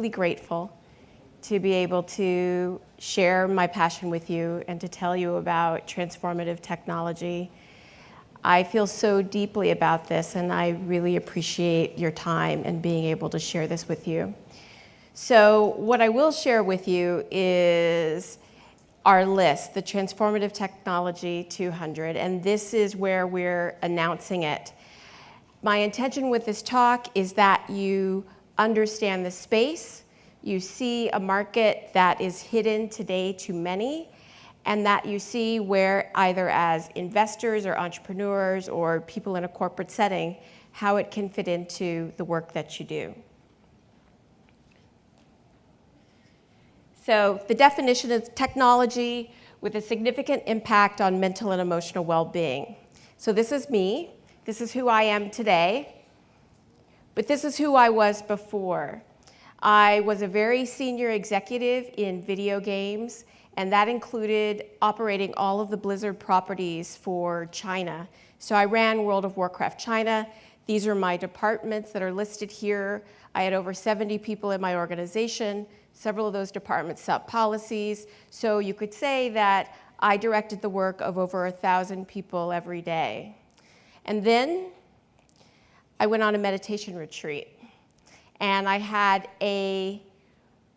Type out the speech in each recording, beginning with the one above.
truly grateful to be able to share my passion with you and to tell you about transformative technology. I feel so deeply about this, and I really appreciate your time and being able to share this with you. So what I will share with you is our list, the Transformative Technology 200, and this is where we're announcing it. My intention with this talk is that you understand the space, you see a market that is hidden today to many, and that you see where either as investors or entrepreneurs or people in a corporate setting, how it can fit into the work that you do. So the definition is technology with a significant impact on mental and emotional well-being. So this is me. This is who I am today. But this is who I was before. I was a very senior executive in video games, and that included operating all of the Blizzard properties for China. So I ran World of Warcraft China. These are my departments that are listed here. I had over 70 people in my organization. Several of those departments set policies. So you could say that I directed the work of over 1,000 people every day. And then I went on a meditation retreat. And I had a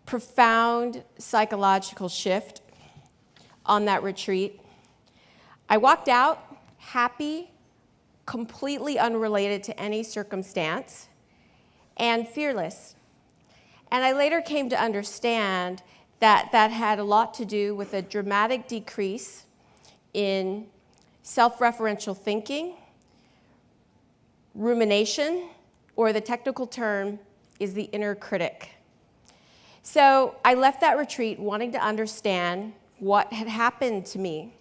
profound psychological shift on that retreat. I walked out happy, completely unrelated to any circumstance, and fearless. And I later came to understand that that had a lot to do with a dramatic decrease in self-referential thinking, rumination, or the technical term is the inner critic. So I left that retreat wanting to understand what had happened to me.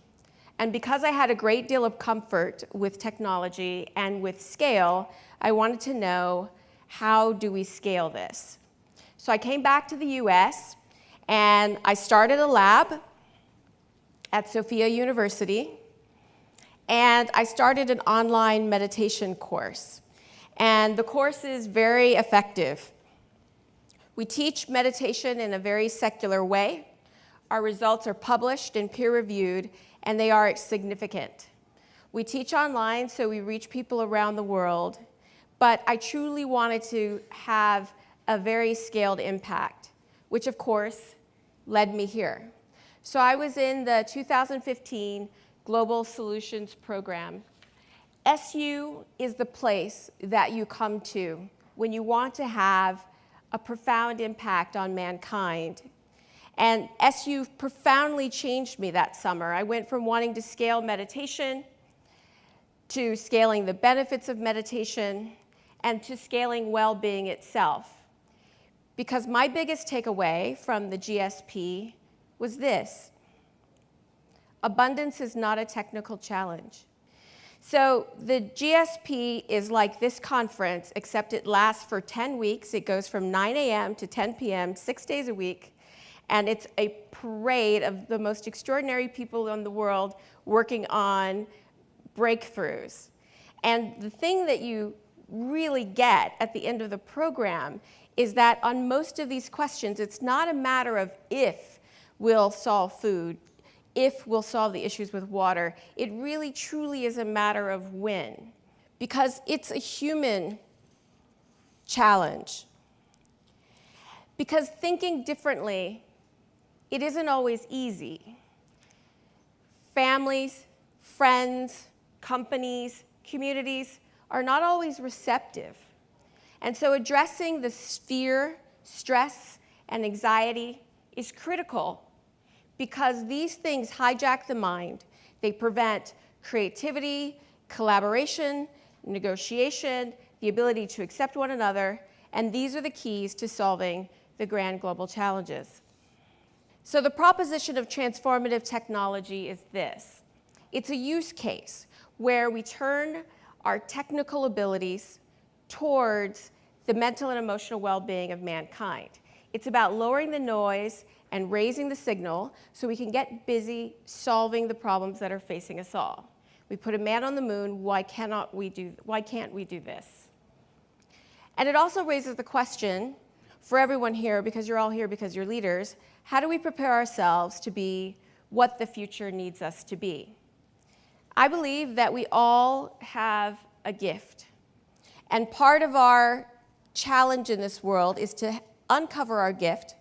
And because I had a great deal of comfort with technology and with scale, I wanted to know, how do we scale this? So I came back to the US and I started a lab at Sophia University, and I started an online meditation course. And the course is very effective. We teach meditation in a very secular way. Our results are published and peer-reviewed, and they are significant. We teach online, so we reach people around the world, but I truly wanted to have a very scaled impact, which of course led me here. So I was in the 2015 Global Solutions Program. SU is the place that you come to when you want to have a profound impact on mankind. And SU profoundly changed me that summer. I went from wanting to scale meditation to scaling the benefits of meditation and to scaling well-being itself. Because my biggest takeaway from the GSP was this: abundance is not a technical challenge. So the GSP is like this conference, except it lasts for 10 weeks. It goes from 9 a.m. to 10 p.m., 6 days a week. And it's a parade of the most extraordinary people in the world working on breakthroughs. And the thing that you really get at the end of the program is that on most of these questions, it's not a matter of if we'll solve food, if we'll solve the issues with water. It really truly is a matter of when, because it's a human challenge. Because thinking differently, it isn't always easy. Families, friends, companies, communities are not always receptive. And so addressing the fear, stress, and anxiety is critical, because these things hijack the mind. They prevent creativity, collaboration, negotiation, the ability to accept one another, and these are the keys to solving the grand global challenges. So the proposition of transformative technology is this. It's a use case where we turn our technical abilities towards the mental and emotional well-being of mankind. It's about lowering the noise and raising the signal so we can get busy solving the problems that are facing us all. We put a man on the moon, why can't we do this? And it also raises the question for everyone here, because you're all here because you're leaders, how do we prepare ourselves to be what the future needs us to be? I believe that we all have a gift. And part of our challenge in this world is to uncover our gift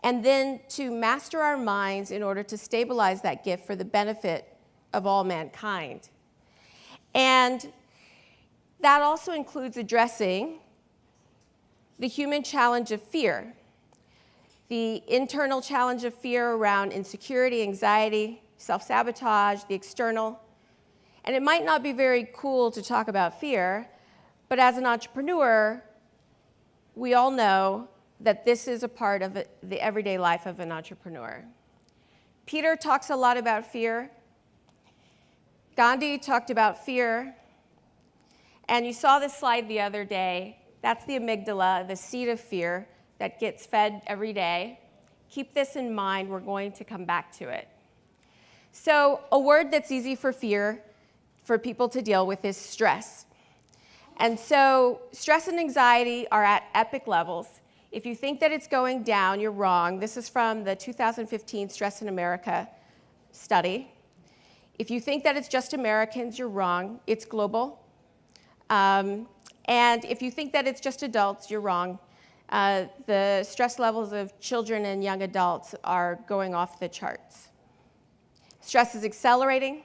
and then to master our minds in order to stabilize that gift for the benefit of all mankind. And that also includes addressing the human challenge of fear, the internal challenge of fear around insecurity, anxiety, self-sabotage, the external. And it might not be very cool to talk about fear, but as an entrepreneur, we all know that this is a part of the everyday life of an entrepreneur. Peter talks a lot about fear. Gandhi talked about fear. And you saw this slide the other day. That's the amygdala, the seat of fear that gets fed every day. Keep this in mind. We're going to come back to it. So a word that's easy for fear, for people to deal with, is stress. And so stress and anxiety are at epic levels. If you think that it's going down, you're wrong. This is from the 2015 Stress in America study. If you think that it's just Americans, you're wrong. It's global. And if you think that it's just adults, you're wrong. The stress levels of children and young adults are going off the charts. Stress is accelerating,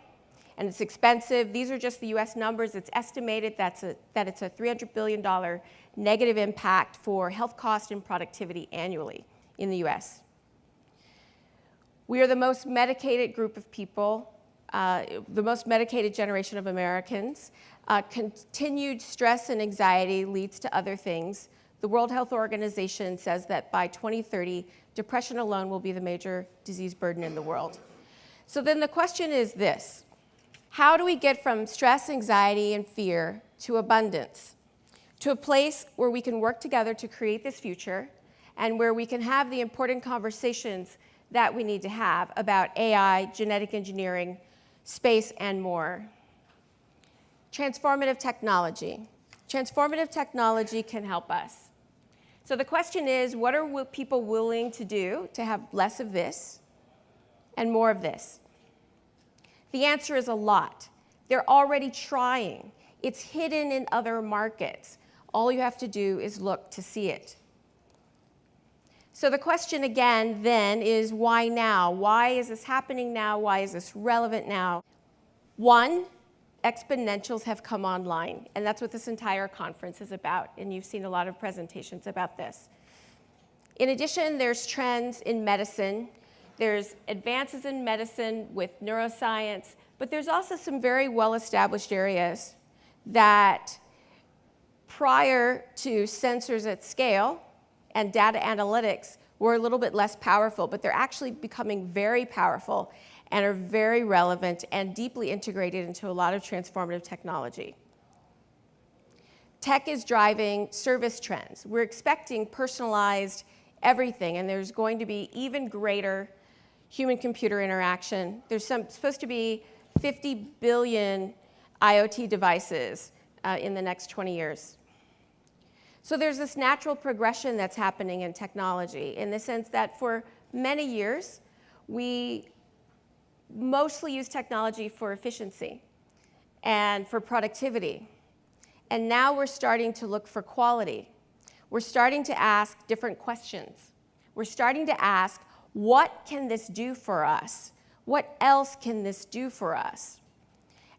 and it's expensive. These are just the US numbers. It's estimated that it's a $300 billion negative impact for health cost and productivity annually in the US. We are the most medicated group of people, the most medicated generation of Americans. Continued stress and anxiety leads to other things. The World Health Organization says that by 2030, depression alone will be the major disease burden in the world. So then the question is this: how do we get from stress, anxiety, and fear to abundance, to a place where we can work together to create this future and where we can have the important conversations that we need to have about AI, genetic engineering, space, and more? Transformative technology. Transformative technology can help us. So the question is, what are people willing to do to have less of this and more of this? The answer is a lot. They're already trying. It's hidden in other markets. All you have to do is look to see it. So the question again then is, why now? Why is this happening now? Why is this relevant now? One, exponentials have come online, and that's what this entire conference is about, and you've seen a lot of presentations about this. In addition, there's trends in medicine. There's advances in medicine with neuroscience, but there's also some very well-established areas that prior to sensors at scale and data analytics were a little bit less powerful, but they're actually becoming very powerful and are very relevant and deeply integrated into a lot of transformative technology. Tech is driving service trends. We're expecting personalized everything, and there's going to be even greater human-computer interaction. There's supposed to be 50 billion IoT devices in the next 20 years. So there's this natural progression that's happening in technology in the sense that for many years, we mostly use technology for efficiency and for productivity. And now we're starting to look for quality. We're starting to ask different questions. We're starting to ask, what can this do for us? What else can this do for us?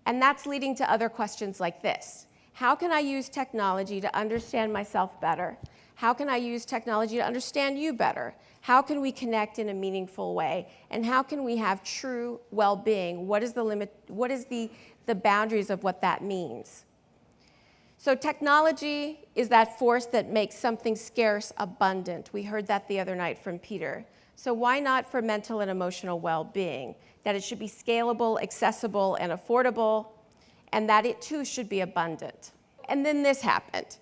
And that's leading to other questions like this. How can I use technology to understand myself better? How can I use technology to understand you better? How can we connect in a meaningful way? And how can we have true well-being? What is the limit? What is the boundaries of what that means? So technology is that force that makes something scarce abundant. We heard that the other night from Peter. So why not for mental and emotional well-being? That it should be scalable, accessible, and affordable, and that it too should be abundant. And then this happened.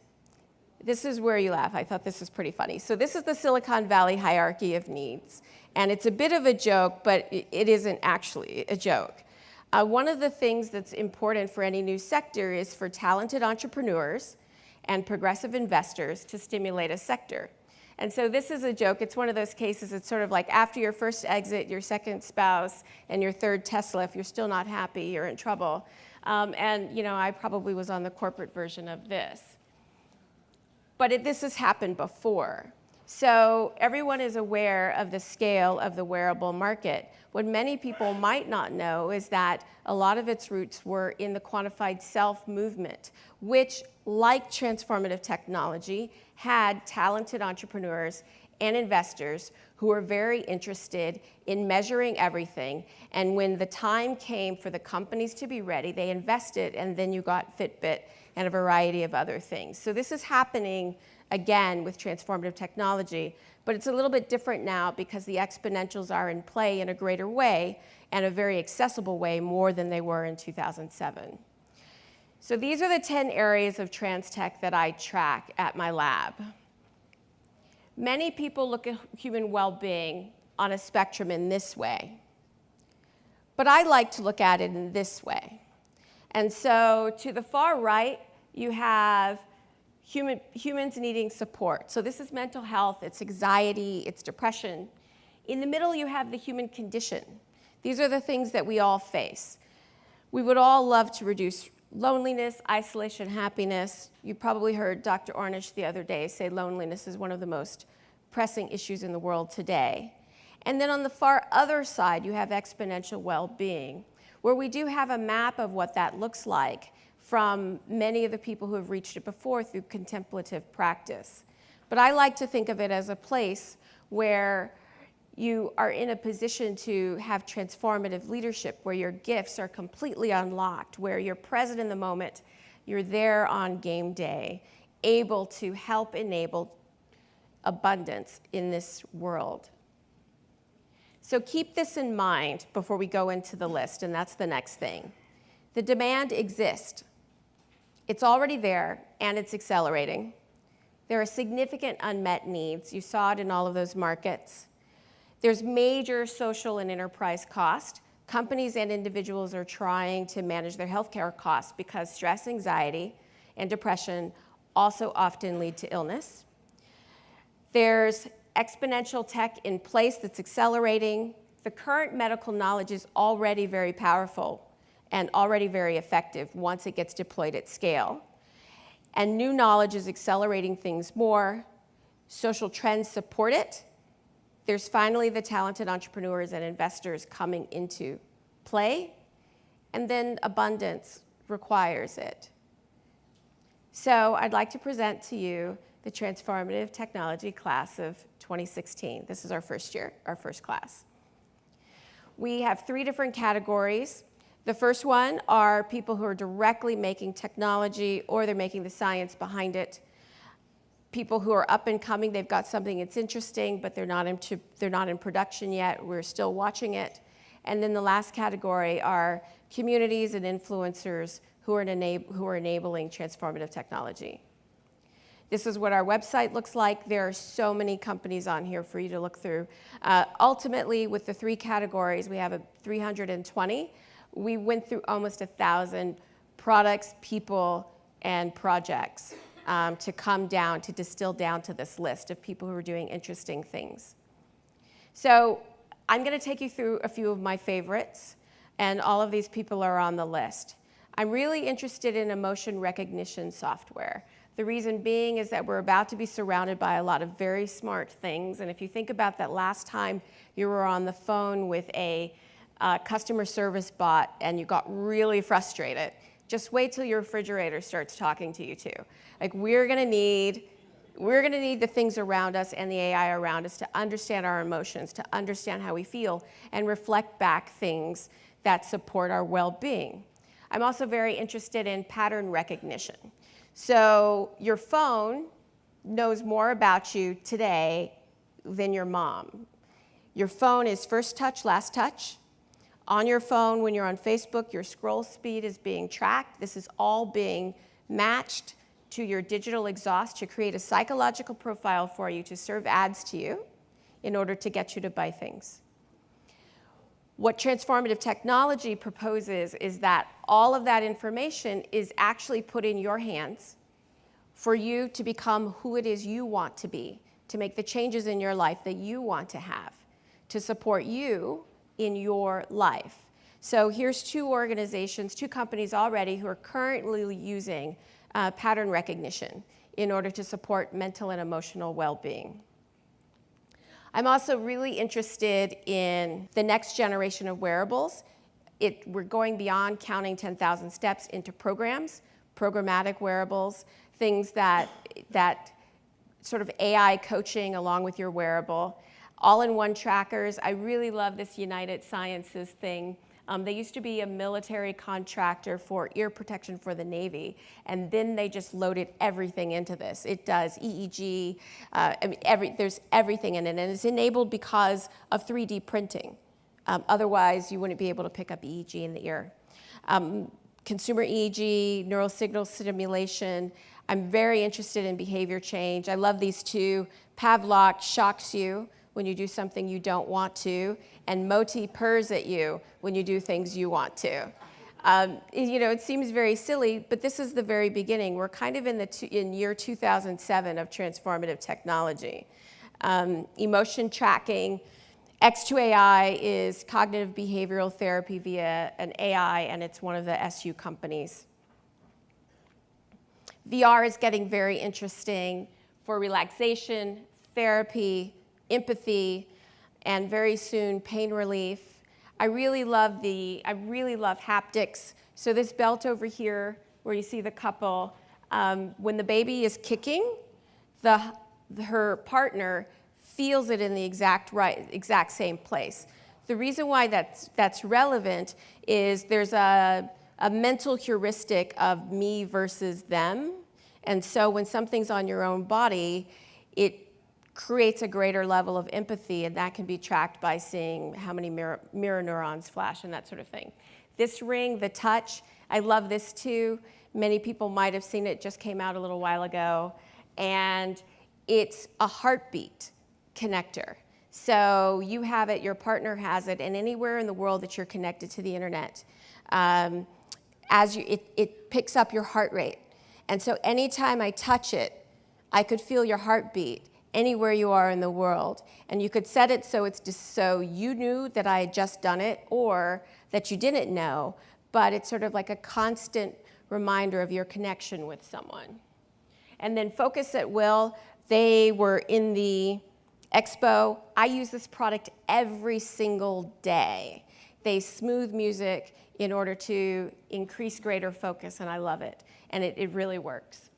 This is where you laugh. I thought this was pretty funny. So this is the Silicon Valley hierarchy of needs. And it's a bit of a joke, but it isn't actually a joke. One of the things that's important for any new sector is for talented entrepreneurs and progressive investors to stimulate a sector. And so this is a joke. It's one of those cases, it's sort of like after your first exit, your second spouse, and your third Tesla, if you're still not happy, you're in trouble. And I probably was on the corporate version of this. But this has happened before. So everyone is aware of the scale of the wearable market. What many people might not know is that a lot of its roots were in the quantified self movement, which, like transformative technology, had talented entrepreneurs and investors who were very interested in measuring everything. And when the time came for the companies to be ready, they invested, and then you got Fitbit and a variety of other things. So this is happening again with transformative technology, but it's a little bit different now because the exponentials are in play in a greater way and a very accessible way, more than they were in 2007. So these are the 10 areas of trans tech that I track at my lab. Many people look at human well-being on a spectrum in this way, but I like to look at it in this way. And so to the far right, you have humans needing support. So this is mental health, it's anxiety, it's depression. In the middle, you have the human condition. These are the things that we all face. We would all love to reduce loneliness, isolation, happiness. You probably heard Dr. Ornish the other day say loneliness is one of the most pressing issues in the world today. And then on the far other side, you have exponential well-being, where we do have a map of what that looks like from many of the people who have reached it before through contemplative practice. But I like to think of it as a place where you are in a position to have transformative leadership, where your gifts are completely unlocked, where you're present in the moment, you're there on game day, able to help enable abundance in this world. So keep this in mind before we go into the list, and that's the next thing. The demand exists. It's already there, and it's accelerating. There are significant unmet needs. You saw it in all of those markets. There's major social and enterprise cost. Companies and individuals are trying to manage their healthcare costs because stress, anxiety, and depression also often lead to illness. There's exponential tech in place that's accelerating. The current medical knowledge is already very powerful and already very effective once it gets deployed at scale. And new knowledge is accelerating things more. Social trends support it. There's finally the talented entrepreneurs and investors coming into play. And then abundance requires it. So I'd like to present to you the Transformative Technology class of 2016. This is our first year, our first class. We have 3 different categories. The first one are people who are directly making technology, or they're making the science behind it. People who are up and coming, they've got something that's interesting, but they're not in production yet. We're still watching it. And then the last category are communities and influencers who are enabling transformative technology. This is what our website looks like. There are so many companies on here for you to look through. Ultimately, with the 3 categories, we have 320. We went through almost 1,000 products, people, and projects to come down, to distill down to this list of people who are doing interesting things. So I'm going to take you through a few of my favorites, and all of these people are on the list. I'm really interested in emotion recognition software. The reason being is that we're about to be surrounded by a lot of very smart things, and if you think about that last time you were on the phone with a customer service bot and you got really frustrated, just wait till your refrigerator starts talking to you too. Like, we're gonna need the things around us and the AI around us to understand our emotions, to understand how we feel, and reflect back things that support our well-being. I'm also very interested in pattern recognition. So your phone knows more about you today than your mom. Your phone is first touch, last touch. On your phone, when you're on Facebook, your scroll speed is being tracked. This is all being matched to your digital exhaust to create a psychological profile for you to serve ads to you in order to get you to buy things. What transformative technology proposes is that all of that information is actually put in your hands for you to become who it is you want to be, to make the changes in your life that you want to have, to support you in your life. So here's two organizations, two companies already who are currently using pattern recognition in order to support mental and emotional well-being. I'm also really interested in the next generation of wearables. We're going beyond counting 10,000 steps into programs, programmatic wearables, things that sort of AI coaching along with your wearable. All-in-one trackers. I really love this United Sciences thing. They used to be a military contractor for ear protection for the Navy, and then they just loaded everything into this. It does EEG, there's everything in it, and it's enabled because of 3D printing. Otherwise, you wouldn't be able to pick up EEG in the ear. Consumer EEG, neural signal stimulation. I'm very interested in behavior change. I love these two. Pavlok shocks you when you do something you don't want to, and Moti purrs at you when you do things you want to. It seems very silly, but this is the very beginning. We're kind of in year 2007 of transformative technology. Emotion tracking. X2AI is cognitive behavioral therapy via an AI, and it's one of the SU companies. VR is getting very interesting for relaxation, therapy, empathy, and very soon pain relief. I really love haptics. So this belt over here, where you see the couple, when the baby is kicking, her partner feels it in the exact same place. The reason why that's relevant is there's a mental heuristic of me versus them. And so when something's on your own body, it creates a greater level of empathy, and that can be tracked by seeing how many mirror neurons flash and that sort of thing. This ring, the touch, I love this too. Many people might have seen it, just came out a little while ago. And it's a heartbeat connector. So you have it, your partner has it, and anywhere in the world that you're connected to the internet, it picks up your heart rate. And so anytime I touch it, I could feel your heartbeat anywhere you are in the world. And you could set it so it's just so you knew that I had just done it or that you didn't know, but it's sort of like a constant reminder of your connection with someone. And then Focus at Will, they were in the expo. I use this product every single day. They smooth music in order to increase greater focus, and I love it. And it really works.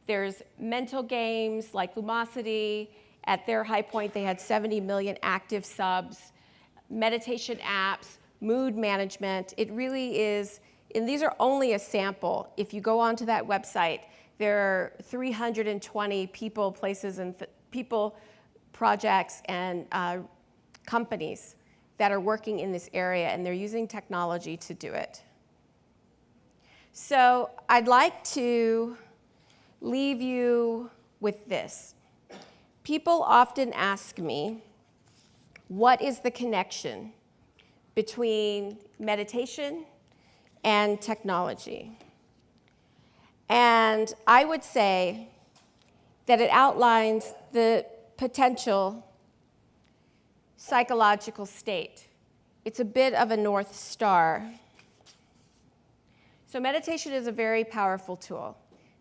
There's mental games like Lumosity. At their high point, they had 70 million active subs. Meditation apps, mood management. It really is, and these are only a sample. If you go onto that website, there are 320 people, places, and people, projects, and companies that are working in this area, and they're using technology to do it. So I'd like to leave you with this. People often ask me, what is the connection between meditation and technology? And I would say that it outlines the potential psychological state. It's a bit of a North Star. So meditation is a very powerful tool.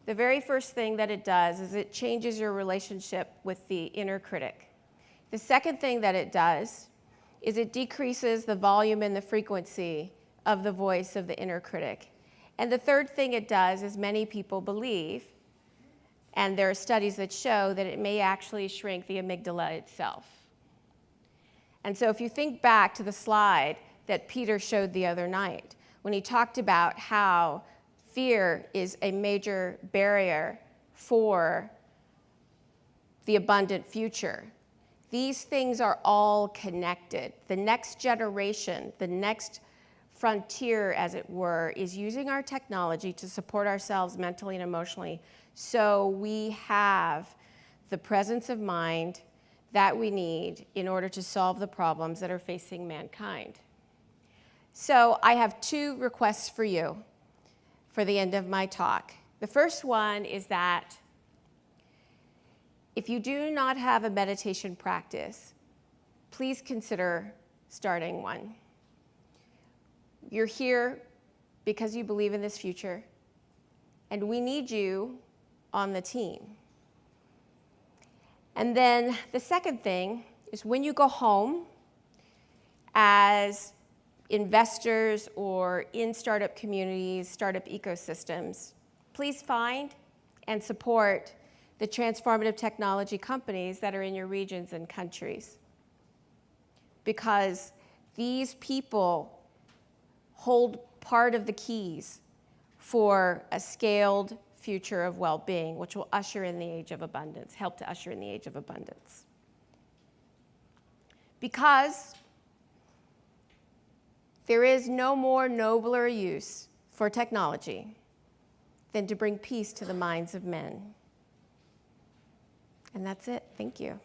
The very first thing that it does is it changes your relationship with the inner critic. The second thing that it does is it decreases the volume and the frequency of the voice of the inner critic. And the third thing it does is many people believe, and there are studies that show that it may actually shrink the amygdala itself. And so if you think back to the slide that Peter showed the other night, when he talked about how fear is a major barrier for the abundant future. These things are all connected. The next generation, the next frontier, as it were, is using our technology to support ourselves mentally and emotionally so we have the presence of mind that we need in order to solve the problems that are facing mankind. So I have two requests for you for the end of my talk. The first one is that If you do not have a meditation practice, please consider starting one. You're here because you believe in this future, and we need you on the team. And then the second thing is when you go home as investors or in startup communities, startup ecosystems, please find and support the transformative technology companies that are in your regions and countries. Because these people hold part of the keys for a scaled future of well-being, which will usher in the age of abundance, help to usher in the age of abundance. Because there is no more nobler use for technology than to bring peace to the minds of men. And that's it. Thank you.